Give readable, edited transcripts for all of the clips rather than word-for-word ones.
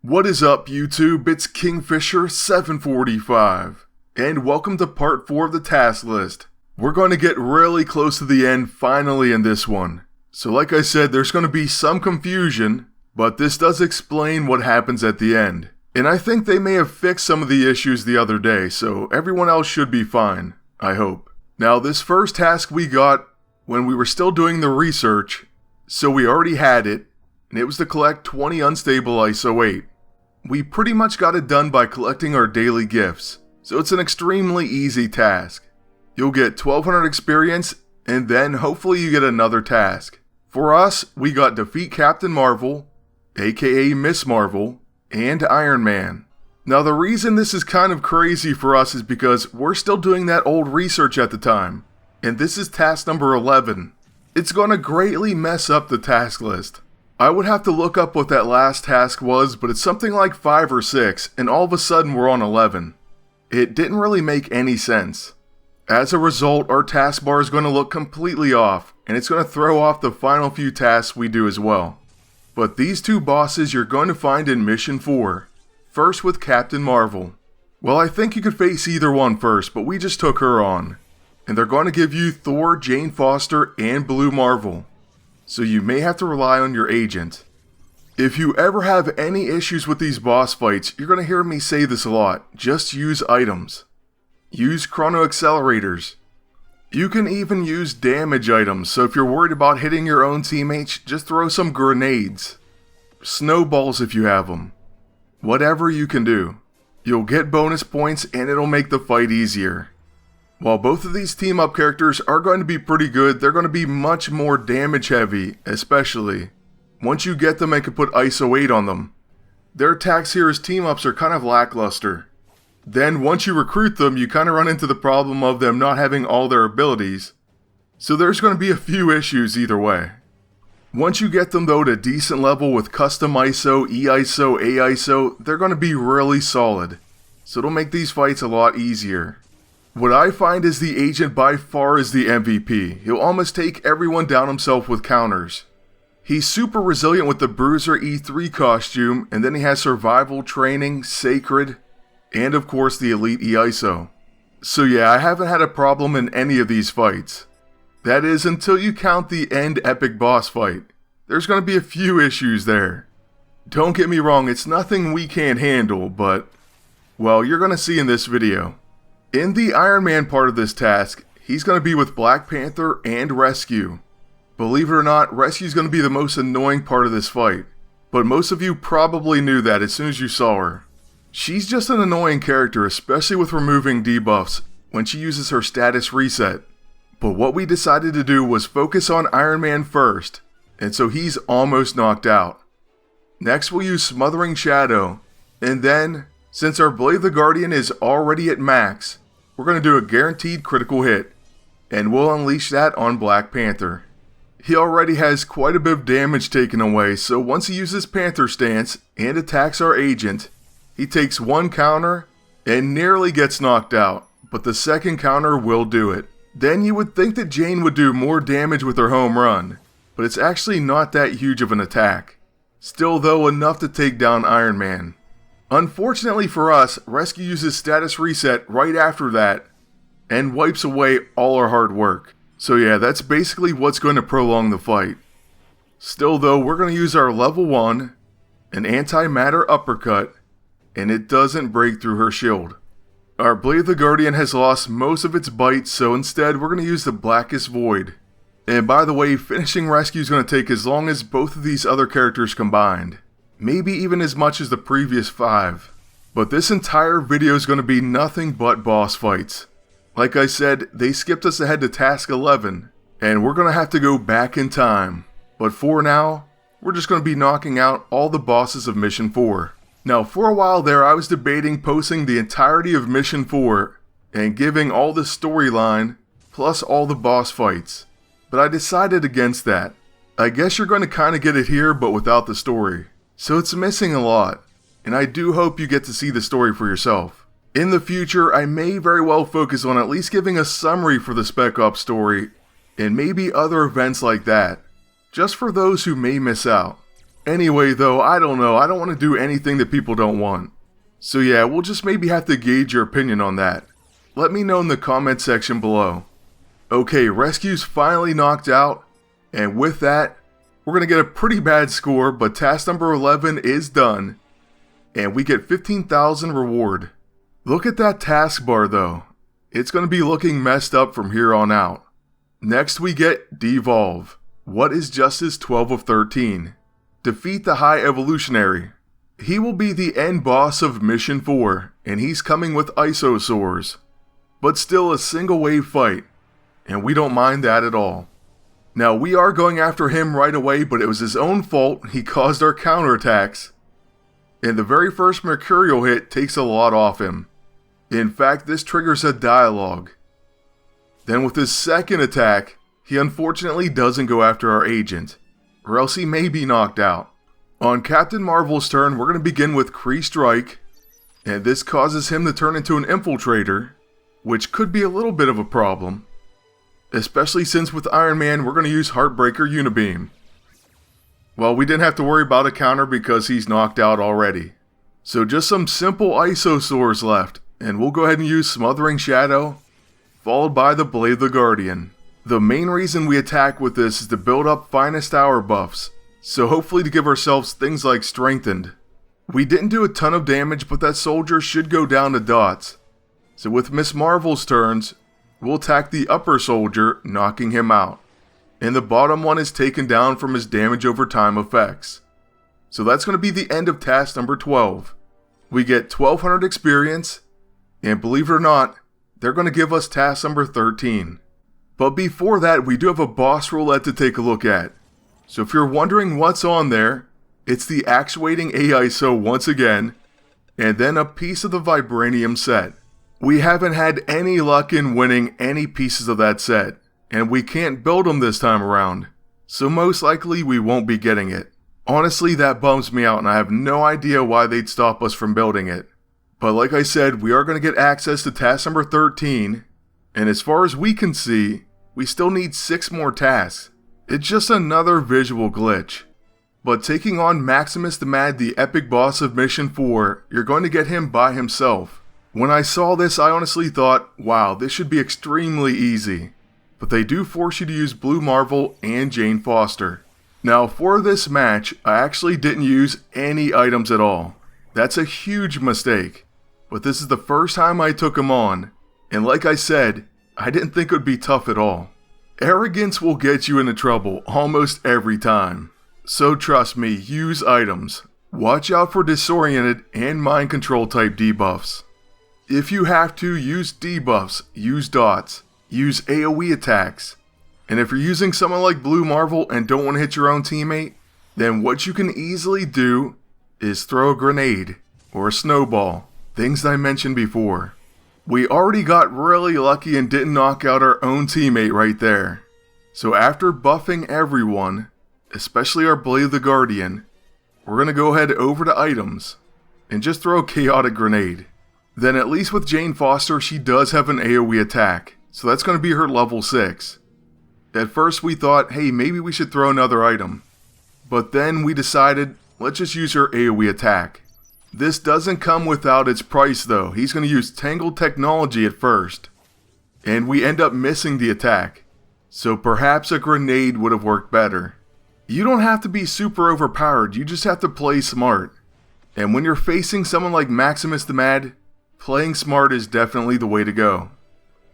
What is up, YouTube? It's Kingfisher745, and welcome to part 4 of the task list. We're going to get really close to the end finally in this one. So like I said, there's going to be some confusion, but this does explain what happens at the end. And I think they may have fixed some of the issues the other day, so everyone else should be fine, I hope. Now, this first task we got when we were still doing the research, so we already had it, and it was to collect 20 unstable ISO 8. We pretty much got it done by collecting our daily gifts, so it's an extremely easy task. You'll get 1200 experience, and then hopefully you get another task. For us, we got Defeat Captain Marvel, aka Miss Marvel, and Iron Man. Now the reason this is kind of crazy for us is because we're still doing that old research at the time, and this is task number 11. It's going to greatly mess up the task list. I would have to look up what that last task was, but it's something like 5 or 6, and all of a sudden we're on 11. It didn't really make any sense. As a result, our taskbar is going to look completely off, and it's going to throw off the final few tasks we do as well. But these two bosses you're going to find in Mission 4. First with Captain Marvel. Well, I think you could face either one first, but we just took her on. And they're going to give you Thor, Jane Foster, and Blue Marvel. So you may have to rely on your agent. If you ever have any issues with these boss fights, you're going to hear me say this a lot. Just use items. Use chrono accelerators. You can even use damage items, so if you're worried about hitting your own teammates, just throw some grenades. Snowballs if you have them. Whatever you can do. You'll get bonus points and it'll make the fight easier. While both of these team-up characters are going to be pretty good, they're going to be much more damage-heavy, especially once you get them and can put ISO 8 on them. Their attacks here as team-ups are kind of lackluster. Then once you recruit them, you kind of run into the problem of them not having all their abilities. So there's going to be a few issues either way. Once you get them though to decent level with custom ISO, E-ISO, A-ISO, they're going to be really solid. So it'll make these fights a lot easier. What I find is the agent by far is the MVP. He'll almost take everyone down himself with counters. He's super resilient with the Bruiser E3 costume, and then he has Survival, Training, Sacred, and of course the Elite E-ISO. So yeah, I haven't had a problem in any of these fights. That is until you count the end epic boss fight. There's going to be a few issues there. Don't get me wrong, it's nothing we can't handle, but well, you're going to see in this video. In the Iron Man part of this task, he's going to be with Black Panther and Rescue. Believe it or not, Rescue is going to be the most annoying part of this fight. But most of you probably knew that as soon as you saw her. She's just an annoying character, especially with removing debuffs when she uses her status reset. But what we decided to do was focus on Iron Man first, and so he's almost knocked out. Next we'll use Smothering Shadow, and then, since our Blade the Guardian is already at max, we're going to do a guaranteed critical hit, and we'll unleash that on Black Panther. He already has quite a bit of damage taken away, so once he uses Panther Stance and attacks our agent, he takes one counter and nearly gets knocked out, but the second counter will do it. Then you would think that Jane would do more damage with her home run, but it's actually not that huge of an attack. Still though, enough to take down Iron Man. Unfortunately for us, Rescue uses status reset right after that, and wipes away all our hard work. So yeah, that's basically what's going to prolong the fight. Still though, we're going to use our level 1, an Antimatter Uppercut, and it doesn't break through her shield. Our Blade the Guardian has lost most of its bite, so instead we're going to use the Blackest Void. And by the way, finishing Rescue is going to take as long as both of these other characters combined. Maybe even as much as the previous 5. But this entire video is going to be nothing but boss fights. Like I said, they skipped us ahead to task 11, and we're going to have to go back in time. But for now, we're just going to be knocking out all the bosses of Mission 4. Now for a while there I was debating posting the entirety of Mission 4 and giving all the storyline plus all the boss fights. But I decided against that. I guess you're going to kind of get it here but without the story. So it's missing a lot, and I do hope you get to see the story for yourself. In the future, I may very well focus on at least giving a summary for the Spec Ops story, and maybe other events like that, just for those who may miss out. Anyway though, I don't know, I don't want to do anything that people don't want. So yeah, we'll just maybe have to gauge your opinion on that. Let me know in the comment section below. Okay, Rescue's finally knocked out, and with that, we're going to get a pretty bad score, but task number 11 is done, and we get 15,000 reward. Look at that taskbar though. It's going to be looking messed up from here on out. Next we get Devolve. What is Justice 12 of 13? Defeat the High Evolutionary. He will be the end boss of Mission 4, and he's coming with Isosaurs. But still a single wave fight, and we don't mind that at all. Now we are going after him right away, but it was his own fault. He caused our counterattacks, and the very first Mercurial hit takes a lot off him. In fact, this triggers a dialogue. Then with his second attack, he unfortunately doesn't go after our agent, or else he may be knocked out. On Captain Marvel's turn, we're going to begin with Kree Strike, and this causes him to turn into an Infiltrator, which could be a little bit of a problem. Especially since with Iron Man, we're going to use Heartbreaker Unibeam. Well, we didn't have to worry about a counter because he's knocked out already. So just some simple Isosaurs left, and we'll go ahead and use Smothering Shadow, followed by the Blade of the Guardian. The main reason we attack with this is to build up Finest Hour buffs, so hopefully to give ourselves things like Strengthened. We didn't do a ton of damage, but that soldier should go down to dots. So with Miss Marvel's turns, we'll attack the upper soldier, knocking him out. And the bottom one is taken down from his damage over time effects. So that's going to be the end of task number 12. We get 1200 experience, and believe it or not, they're going to give us task number 13. But before that, we do have a boss roulette to take a look at. So if you're wondering what's on there, it's the Actuating AISO once again, and then a piece of the Vibranium set. We haven't had any luck in winning any pieces of that set, and we can't build them this time around, so most likely we won't be getting it. Honestly, that bums me out and I have no idea why they'd stop us from building it. But like I said, we are going to get access to task number 13, and as far as we can see, we still need 6 more tasks. It's just another visual glitch. But taking on Maximus the Mad, the epic boss of Mission 4, you're going to get him by himself. When I saw this, I honestly thought, wow, this should be extremely easy. But they do force you to use Blue Marvel and Jane Foster. Now for this match, I actually didn't use any items at all. That's a huge mistake. But this is the first time I took him on, and like I said, I didn't think it would be tough at all. Arrogance will get you into trouble almost every time. So trust me, use items. Watch out for disoriented and mind control type debuffs. If you have to, use debuffs, use dots, use AoE attacks. And if you're using someone like Blue Marvel and don't want to hit your own teammate, then what you can easily do is throw a grenade or a snowball, things that I mentioned before. We already got really lucky and didn't knock out our own teammate right there. So after buffing everyone, especially our Blade of the Guardian, we're going to go ahead over to items and just throw a chaotic grenade. Then at least with Jane Foster, she does have an AoE attack, so that's going to be her level 6. At first we thought, hey, maybe we should throw another item. But then we decided, let's just use her AoE attack. This doesn't come without its price though. He's going to use Tangled Technology at first. And we end up missing the attack. So perhaps a grenade would have worked better. You don't have to be super overpowered, you just have to play smart. And when you're facing someone like Maximus the Mad, playing smart is definitely the way to go.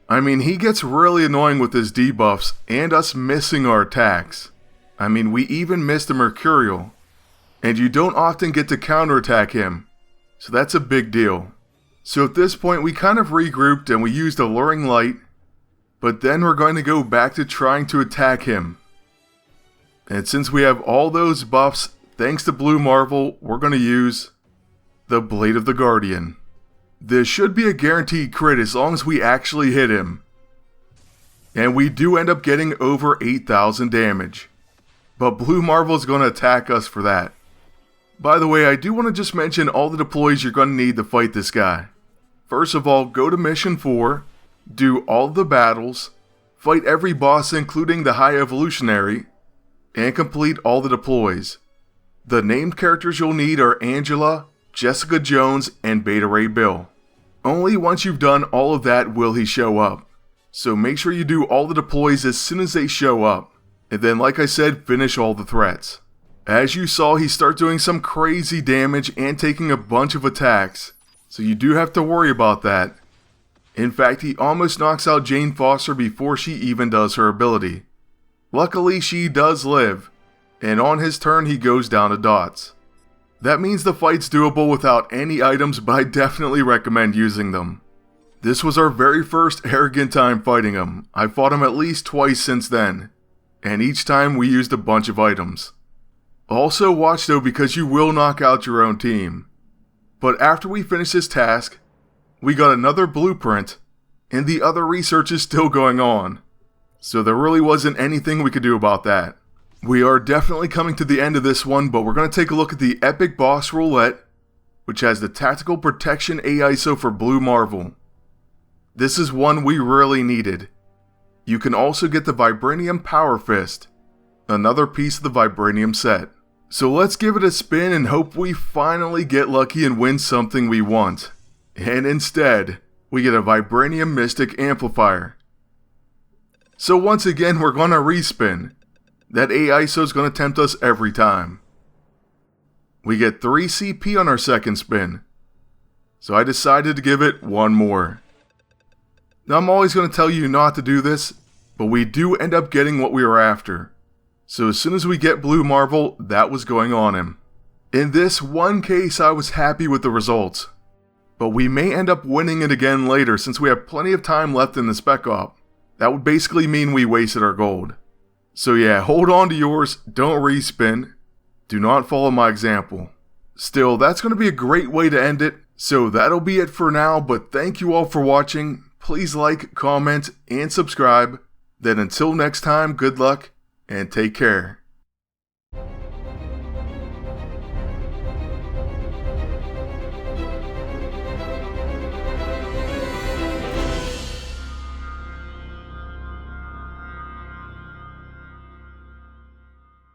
I mean, he gets really annoying with his debuffs and us missing our attacks. I mean, we even missed a Mercurial. And you don't often get to counterattack him, so that's a big deal. So at this point we kind of regrouped and we used Alluring Light, but then we're going to go back to trying to attack him. And since we have all those buffs, thanks to Blue Marvel, we're going to use the Blade of the Guardian. This should be a guaranteed crit as long as we actually hit him. And we do end up getting over 8,000 damage. But Blue Marvel is going to attack us for that. By the way, I do want to just mention all the deploys you're going to need to fight this guy. First of all, go to Mission 4, do all the battles, fight every boss including the High Evolutionary, and complete all the deploys. The named characters you'll need are Angela, Jessica Jones, and Beta Ray Bill. Only once you've done all of that will he show up. So make sure you do all the deploys as soon as they show up. And then, like I said, finish all the threats. As you saw, he starts doing some crazy damage and taking a bunch of attacks. So you do have to worry about that. In fact, he almost knocks out Jane Foster before she even does her ability. Luckily, she does live. And on his turn, he goes down to dots. That means the fight's doable without any items, but I definitely recommend using them. This was our very first arrogant time fighting him. I fought him at least twice since then. And each time we used a bunch of items. Also watch though, because you will knock out your own team. But after we finish this task, we got another blueprint, and the other research is still going on. So there really wasn't anything we could do about that. We are definitely coming to the end of this one, but we're going to take a look at the Epic Boss Roulette, which has the Tactical Protection AISO for Blue Marvel. This is one we really needed. You can also get the Vibranium Power Fist, another piece of the Vibranium set. So let's give it a spin and hope we finally get lucky and win something we want. And instead, we get a Vibranium Mystic Amplifier. So once again, we're gonna respin. That AISO is gonna tempt us every time. We get 3 CP on our second spin. So I decided to give it one more. Now I'm always gonna tell you not to do this, but we do end up getting what we were after. So as soon as we get Blue Marvel, that was going on him. In this one case, I was happy with the results. But we may end up winning it again later since we have plenty of time left in the Spec Op. That would basically mean we wasted our gold. So yeah, hold on to yours, don't respin. Do not follow my example. Still, that's going to be a great way to end it. So that'll be it for now, but thank you all for watching. Please like, comment, and subscribe. Then until next time, good luck, and take care.